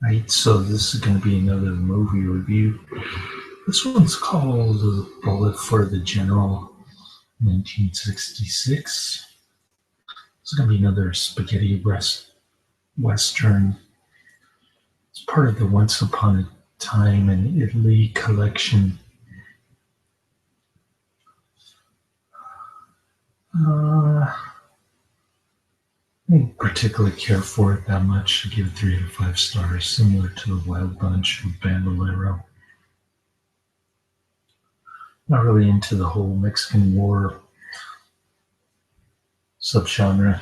Right, so this is going to be another movie review. This one's called Bullet for the General, 1966. This is going to be another spaghetti western. It's part of the Once Upon a Time in Italy collection. I didn't particularly care for it that much. I give it 3 out of 5 stars, similar to The Wild Bunch of Bandolero. Not really into the whole Mexican War subgenre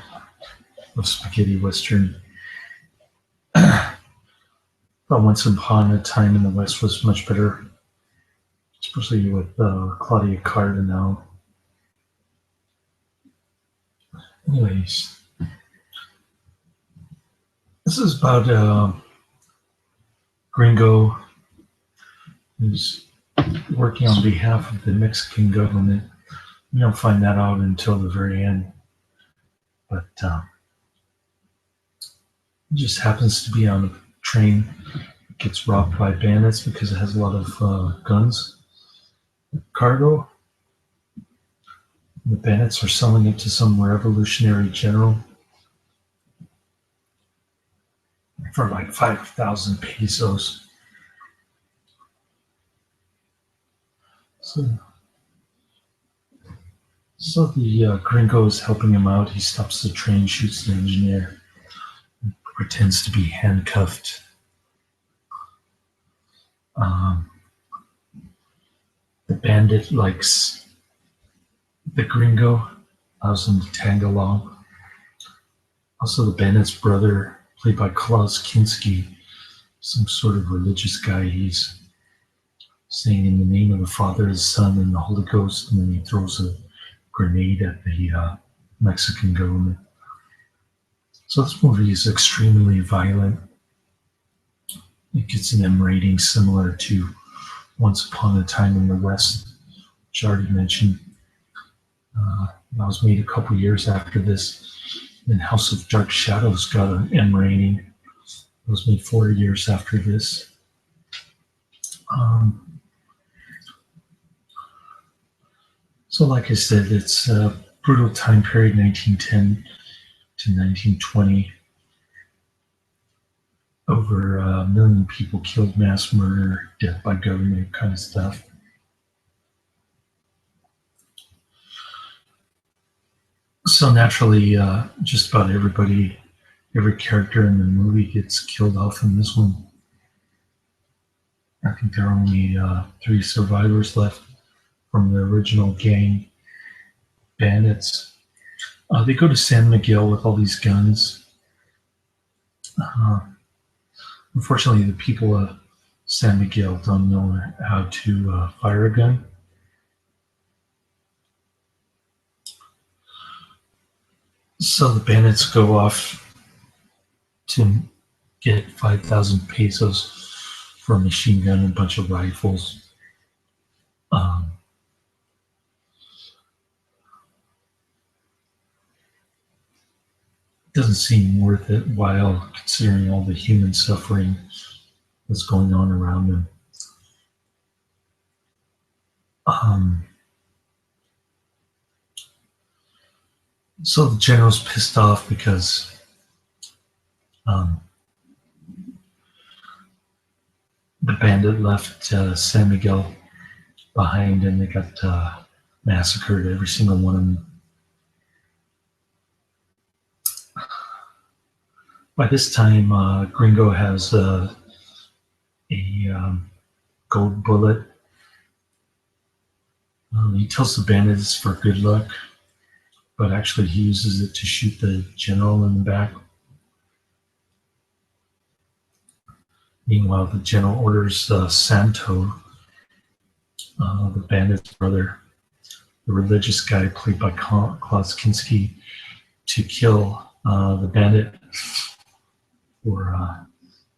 of spaghetti western. But Once Upon a Time in the West was much better, especially with Claudia Cardinal. Anyways, this is about a gringo who's working on behalf of the Mexican government. We don't find that out until the very end. But he just happens to be on a train, gets robbed by bandits because it has a lot of guns, cargo. The bandits are selling it to some revolutionary general for like 5,000 pesos. So the gringo is helping him out. He stops the train, shoots the engineer, and pretends to be handcuffed. The bandit likes the gringo, allows him to tag along. Also, the bandit's brother, played by Klaus Kinski, some sort of religious guy. He's saying in the name of the Father, the Son, and the Holy Ghost, and then he throws a grenade at the Mexican government. So this movie is extremely violent. It gets an M rating similar to Once Upon a Time in the West, which I already mentioned. That was made a couple years after this. Then House of Dark Shadows got an M rating. It was made 4 years after this. So like I said, it's a brutal time period, 1910 to 1920. Over 1 million people killed, mass murder, death by government kind of stuff. So naturally, just about every character in the movie gets killed off in this one. I think there are only 3 survivors left from the original gang bandits. They go to San Miguel with all these guns. Unfortunately, the people of San Miguel don't know how to fire a gun. So the bandits go off to get 5,000 pesos for a machine gun and a bunch of rifles. Doesn't seem worth it while considering all the human suffering that's going on around them. So the general's pissed off because the bandit left San Miguel behind, and they got massacred, every single one of them. By this time, Gringo has a gold bullet. He tells the bandit it's for good luck, but actually he uses it to shoot the general in the back. Meanwhile, the general orders Santo, the bandit's brother, the religious guy played by Klaus Kinski, to kill the bandit for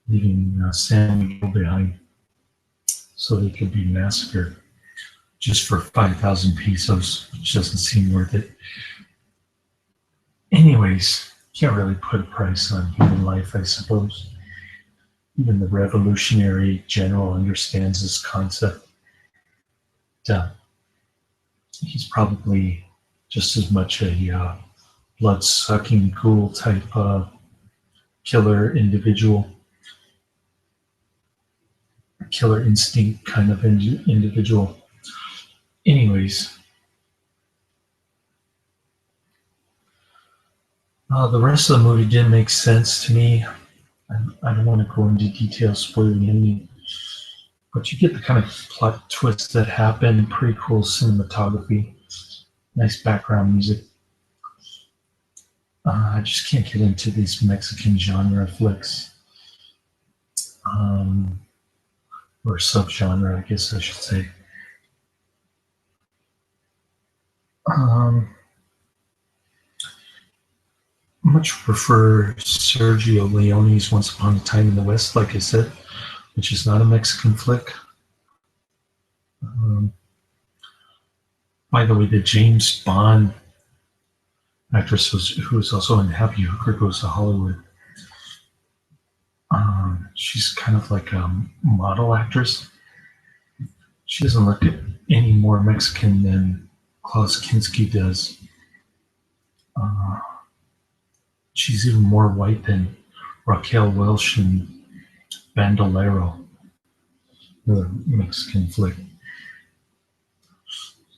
leaving San Miguel behind so they could be massacred just for 5,000 pesos, which doesn't seem worth it. Anyways, can't really put a price on human life, I suppose. even the revolutionary general understands this concept. He's probably just as much a blood-sucking ghoul type killer individual, killer instinct kind of individual. Anyways, the rest of the movie didn't make sense to me. I don't want to go into detail spoiling anything, but you get the kind of plot twists that happen. Pretty cool cinematography, nice background music. I just can't get into these Mexican genre flicks, or subgenre, I guess I should say. Much prefer Sergio Leone's Once Upon a Time in the West, like I said, which is not a Mexican flick. By the way, the James Bond actress who was also in Happy Hooker Goes to Hollywood. She's kind of like a model actress. She doesn't look any more Mexican than Klaus Kinski does. She's even more white than Raquel Welch in Bandolero, another Mexican flick.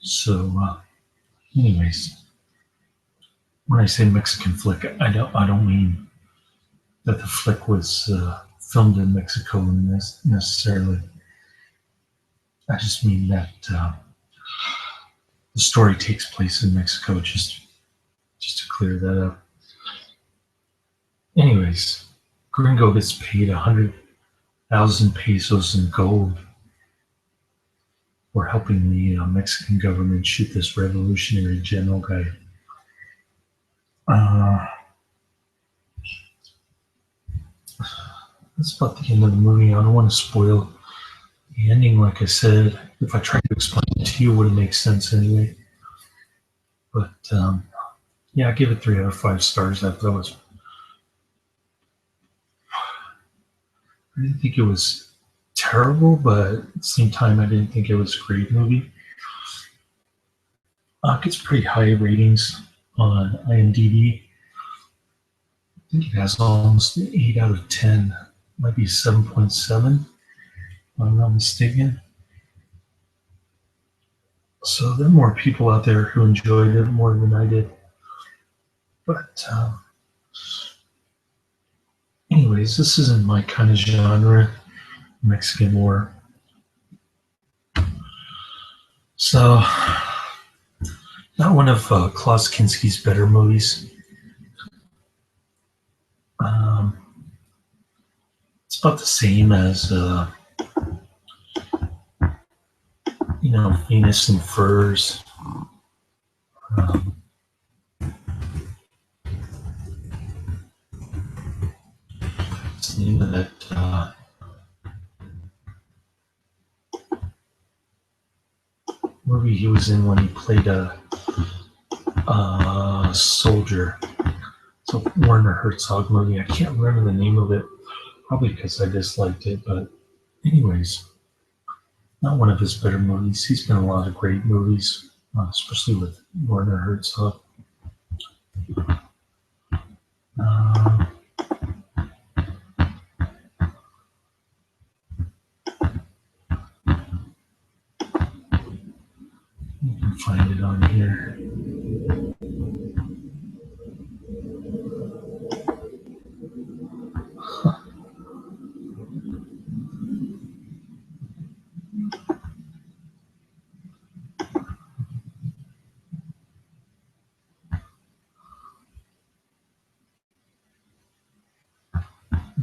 So, anyways, when I say Mexican flick, I don't mean that the flick was filmed in Mexico necessarily. I just mean that the story takes place in Mexico, just to clear that up. Anyways, Gringo gets paid 100,000 pesos in gold for helping the Mexican government shoot this revolutionary general guy. That's about the end of the movie. I don't want to spoil the ending, like I said. If I try to explain it to you, it wouldn't make sense anyway. But yeah, I give it 3 out of 5 stars. I didn't think it was terrible, but at the same time, I didn't think it was a great movie. It gets pretty high ratings on IMDb. I think it has almost an 8 out of 10. Might be 7.7, if I'm not mistaken. So there are more people out there who enjoyed it more than I did. But anyways, this isn't my kind of genre, Mexican war. So, not one of Klaus Kinski's better movies. It's about the same as, Venus and Furs. What's the name of that movie he was in when he played a soldier? It's a Werner Herzog movie. I can't remember the name of it, probably because I disliked it. But anyways, not one of his better movies. He's been in a lot of great movies, especially with Werner Herzog. You can find it on here.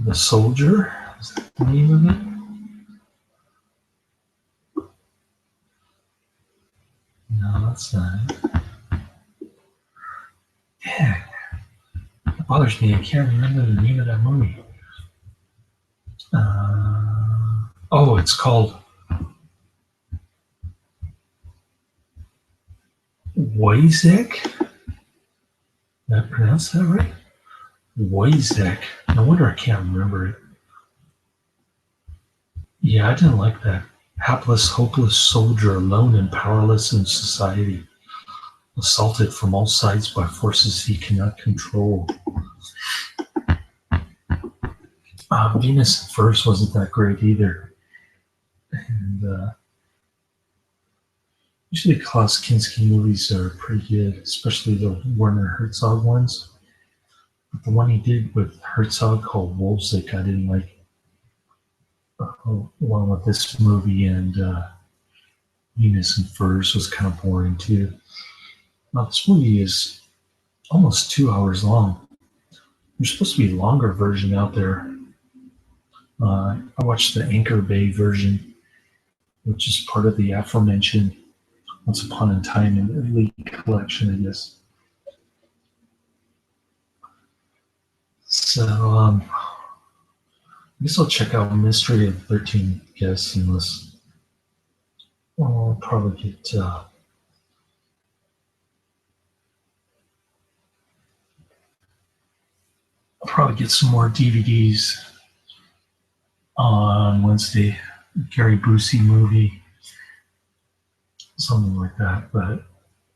The Soldier, is that the name of it? No, that's not it. Yeah, it bothers me. I can't remember the name of that movie. It's called Wojciech. Did I pronounce that right? Wojciech. No wonder I can't remember it. Yeah, I didn't like that. Hapless, hopeless soldier, alone and powerless in society, assaulted from all sides by forces he cannot control. Venus at first wasn't that great either. And usually Klaus Kinski movies are pretty good, especially the Werner Herzog ones. But the one he did with Herzog called Wolfsick, I didn't like. Along with this movie and Venus and Furs was kind of boring too. Now this movie is almost 2 hours long. There's supposed to be a longer version out there. I watched the Anchor Bay version, which is part of the aforementioned Once Upon a Time in Elite collection, I guess. So I guess I'll check out Mystery of 13 Guests unless I'll probably get some more DVDs on Wednesday. Gary Busey movie, something like that. But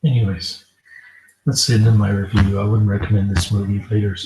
anyways, that's the end of my review. I wouldn't recommend this movie later.